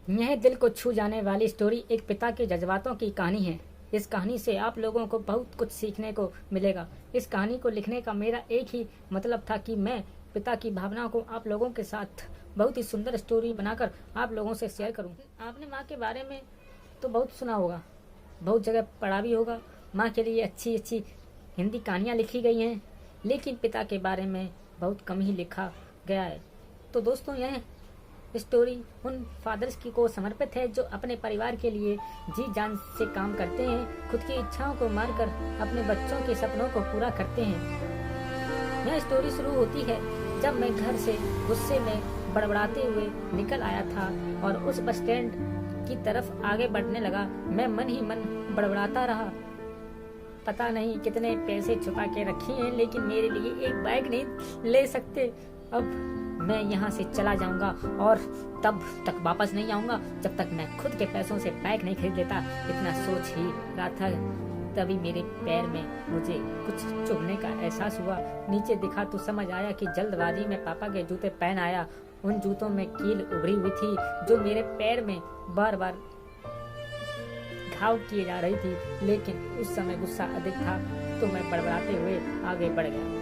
यह दिल को छू जाने वाली स्टोरी एक पिता के जज्बातों की कहानी है। इस कहानी से आप लोगों को बहुत कुछ सीखने को मिलेगा। इस कहानी को लिखने का मेरा एक ही मतलब था कि मैं पिता की भावनाओं को आप लोगों के साथ बहुत ही सुंदर स्टोरी बनाकर आप लोगों से शेयर करूं। आपने माँ के बारे में तो बहुत सुना होगा, बहुत जगह पढ़ा भी होगा। माँ के लिए अच्छी अच्छी हिंदी कहानियाँ लिखी गई हैं, लेकिन पिता के बारे में बहुत कम ही लिखा गया है। तो दोस्तों, यह स्टोरी उन फादर्स की को समर्पित है जो अपने परिवार के लिए जी जान से काम करते हैं, खुद की इच्छाओं को मारकर अपने बच्चों के सपनों को पूरा करते हैं। यह स्टोरी शुरू होती है जब मैं घर से गुस्से में बड़बड़ाते हुए निकल आया था और उस बस स्टैंड की तरफ आगे बढ़ने लगा। मैं मन ही मन बड़बड़ाता रहा। पता नहीं कितने पैसे छुपा के रखी हैं, लेकिन मेरे लिए एक बाइक नहीं ले सकते। अब मैं यहाँ से चला जाऊंगा और तब तक वापस नहीं आऊंगा जब तक मैं खुद के पैसों से बाइक नहीं खरीद लेता। इतना सोच ही रहा था, तभी मेरे पैर में मुझे कुछ चुभने का एहसास हुआ। नीचे दिखा तो समझ आया कि जल्दबाजी में पापा के जूते पहन आया। उन जूतों में कील उभरी हुई थी जो मेरे पैर में बार बार घाव किए जा रही थी, लेकिन उस समय गुस्सा अधिक था तो मैं बड़बड़ाते हुए आगे बढ़ गया।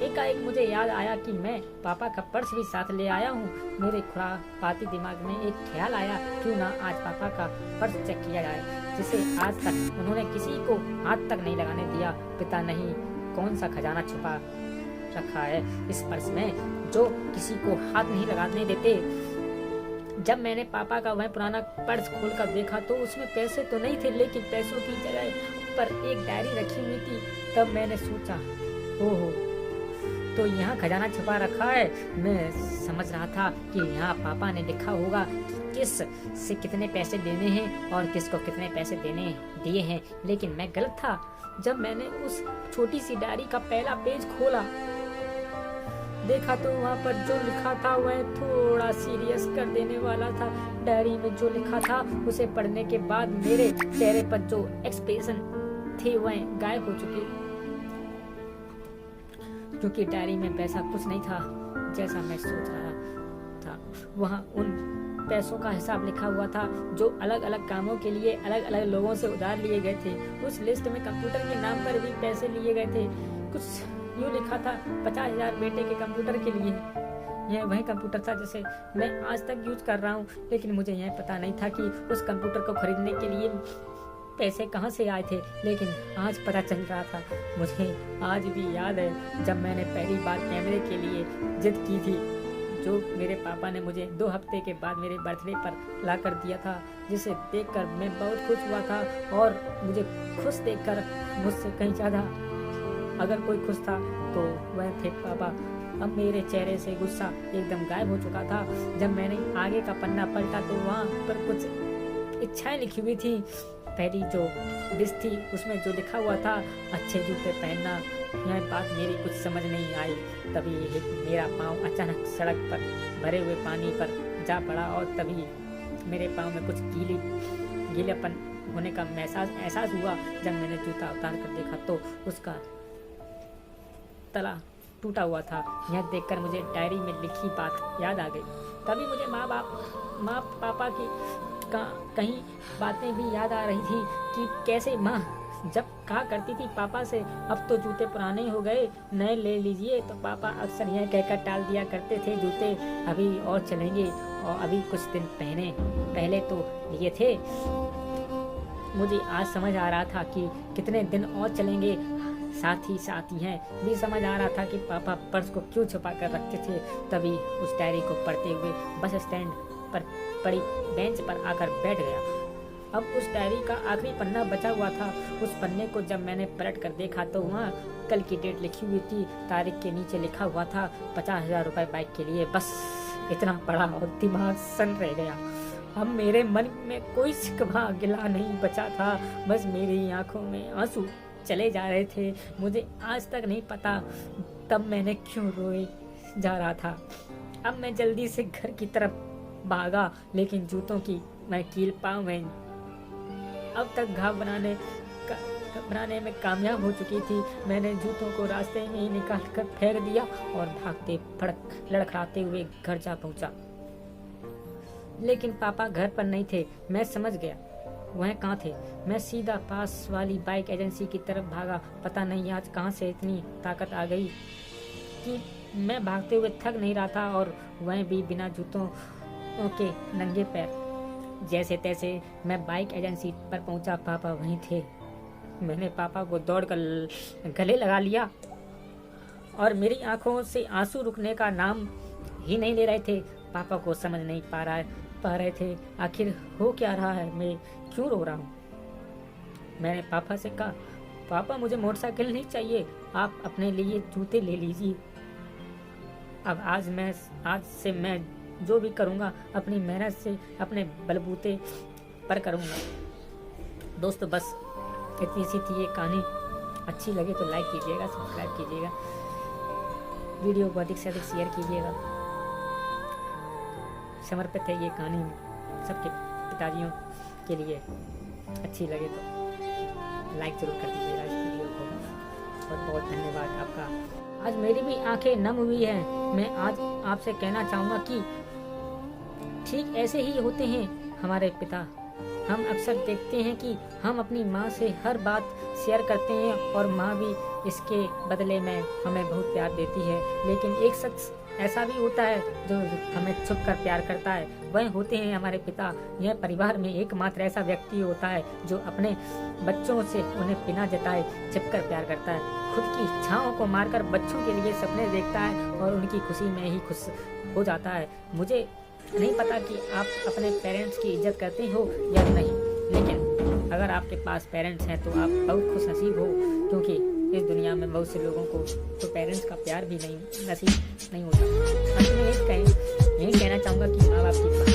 एकाएक मुझे याद आया कि मैं पापा का पर्स भी साथ ले आया हूँ। मेरे खुरापाती दिमाग में एक ख्याल आया, क्यों ना आज पापा का पर्स चेक किया जाए, जिसे आज तक उन्होंने किसी को हाथ तक नहीं लगाने दिया। पिता नहीं, कौन सा खजाना छुपा रखा है इस पर्स में जो किसी को हाथ नहीं लगाने देते। जब मैंने पापा का वह पुराना पर्स खोलकर देखा तो उसमें पैसे तो नहीं थे, लेकिन पैसों की जगह पर एक डायरी रखी हुई थी। तब मैंने सोचा, ओहो, तो यहाँ खजाना छुपा रखा है। मैं समझ रहा था कि यहाँ पापा ने लिखा होगा कि किस से कितने पैसे देने हैं और किसको कितने पैसे देने दिए हैं, लेकिन मैं गलत था। जब मैंने उस छोटी सी डायरी का पहला पेज खोला, देखा तो वहाँ पर जो लिखा था वह थोड़ा सीरियस कर देने वाला था। डायरी में जो लिखा था उसे पढ़ने के बाद मेरे चेहरे पर जो एक्सप्रेशन थे वह गायब हो चुके, क्योंकि डायरी में पैसा कुछ नहीं था जैसा मैं सोच रहा था। वहाँ उन पैसों का हिसाब लिखा हुआ था जो अलग अलग कामों के लिए अलग अलग लोगों से उधार लिए गए थे। उस लिस्ट में कंप्यूटर के नाम पर भी पैसे लिए गए थे। कुछ यूँ लिखा था, 50,000 बेटे के कंप्यूटर के लिए। यह वही कंप्यूटर था जिसे मैं आज तक यूज कर रहा हूँ, लेकिन मुझे यह पता नहीं था कि उस कंप्यूटर को खरीदने के लिए पैसे कहाँ से आए थे, लेकिन आज पता चल रहा था। मुझे आज भी याद है जब मैंने पहली बार कैमरे के लिए जिद की थी, जो मेरे पापा ने मुझे 2 हफ्ते के बाद मेरे बर्थडे पर ला कर दिया था, जिसे देखकर मैं बहुत खुश हुआ था। और मुझे खुश देखकर मुझसे कहीं ज़्यादा अगर कोई खुश था तो वह थे पापा। अब मेरे चेहरे से गुस्सा एकदम गायब हो चुका था। जब मैंने आगे का पन्ना पलटा तो वहाँ पर कुछ इच्छाएं लिखी हुई थी। पहली जो डिश थी उसमें जो लिखा हुआ था, अच्छे जूते पहनना। यह बात मेरी कुछ समझ नहीं आई। तभी मेरा पाँव अचानक सड़क पर भरे हुए पानी पर जा पड़ा और तभी मेरे पाँव में कुछ गीलापन होने का एहसास हुआ। जब मैंने जूता उतार कर देखा तो उसका तला टूटा हुआ था। यह देखकर मुझे डायरी में लिखी बात याद आ गई। तभी मुझे माँ पापा की कहीं बातें भी याद आ रही थी कि कैसे माँ जब कहा करती थी पापा से, अब तो जूते पुराने हो गए, नए ले लीजिए, तो पापा अक्सर यह कहकर टाल दिया करते थे, जूते अभी और चलेंगे और अभी कुछ दिन पहले तो लिए थे। मुझे आज समझ आ रहा था कि कितने दिन और चलेंगे। साथ ही है भी समझ आ रहा था कि पापा पर्स को क्यों छुपा कर रखते थे। तभी उस डायरी को पढ़ते हुए बस स्टैंड पर पड़ी बेंच पर आकर बैठ गया। अब उस डायरी का आखिरी पन्ना बचा हुआ था। उस पन्ने को जब मैंने पलट कर देखा तो वहाँ कल की डेट लिखी हुई थी। तारीख के नीचे लिखा हुआ था 50,000 रुपए बाइक के लिए। बस इतना पढ़ा और दिमाग सन रह गया। अब मेरे मन में कोई शिकवा गिला नहीं बचा था, बस मेरी आंखों में आंसू चले जा रहे थे। मुझे आज तक नहीं पता तब मैंने क्यों रोए जा रहा था। अब मैं जल्दी से घर की तरफ भागा, लेकिन जूतों की मैं कील पाँव में अब तक घाव बनाने में कामयाब हो चुकी थी। मैंने जूतों को रास्ते में ही निकाल कर फेंक दिया और भागते लड़खड़ाते हुए घर जा पहुंचा। लेकिन पापा घर पर नहीं थे। मैं समझ गया वह कहाँ थे। मैं सीधा पास वाली बाइक एजेंसी की तरफ भागा। पता नहीं आज कहाँ से इतनी ताकत आ गई कि मैं भागते हुए थक नहीं रहा था, और वह भी बिना जूतों के नंगे पैर। जैसे तैसे मैं बाइक एजेंसी पर पहुंचा। पापा वहीं थे। मैंने पापा को दौड़कर गले लगा लिया और मेरी आंखों से आंसू रुकने का नाम ही नहीं ले रहे थे। पापा को समझ नहीं पा रहे थे आखिर हो क्या रहा है, मैं क्यों रो रहा हूँ। मैंने पापा से कहा, पापा मुझे मोटरसाइकिल नहीं चाहिए, आप अपने लिए जूते ले लीजिए। अब आज से मैं जो भी करूँगा अपनी मेहनत से अपने बलबूते पर करूँगा। दोस्तों बस इतनी सी थी ये कहानी। अच्छी लगे तो लाइक कीजिएगा, सब्सक्राइब कीजिएगा, वीडियो को अधिक से अधिक शेयर कीजिएगा। समर्पित है ये कहानी सबके पिताजियों के लिए। अच्छी लगे तो लाइक जरूर कर दीजिएगा इस वीडियो को। बहुत बहुत धन्यवाद आपका। आज मेरी भी आंखें नम हुई हैं। मैं आज आपसे कहना चाहूँगा कि ठीक ऐसे ही होते हैं हमारे पिता। हम अक्सर देखते हैं कि हम अपनी माँ से हर बात शेयर करते हैं और माँ भी इसके बदले में हमें बहुत प्यार देती है। लेकिन एक शख्स ऐसा भी होता है जो हमें छुप कर प्यार करता है, वह होते हैं हमारे पिता। यह परिवार में एकमात्र ऐसा व्यक्ति होता है जो अपने बच्चों से उन्हें बिना जताए छिपकर प्यार करता है। खुद की इच्छाओं को मारकर बच्चों के लिए सपने देखता है और उनकी खुशी में ही खुश हो जाता है। मुझे नहीं पता कि आप अपने पेरेंट्स की इज्जत करते हो या नहीं, लेकिन अगर आपके पास पेरेंट्स हैं तो आप बहुत खुश नसीब हो, क्योंकि इस दुनिया में बहुत से लोगों को तो पेरेंट्स का प्यार भी नहीं नसीब नहीं होता। अंत में यही कहना चाहूँगा कि माँ बाप की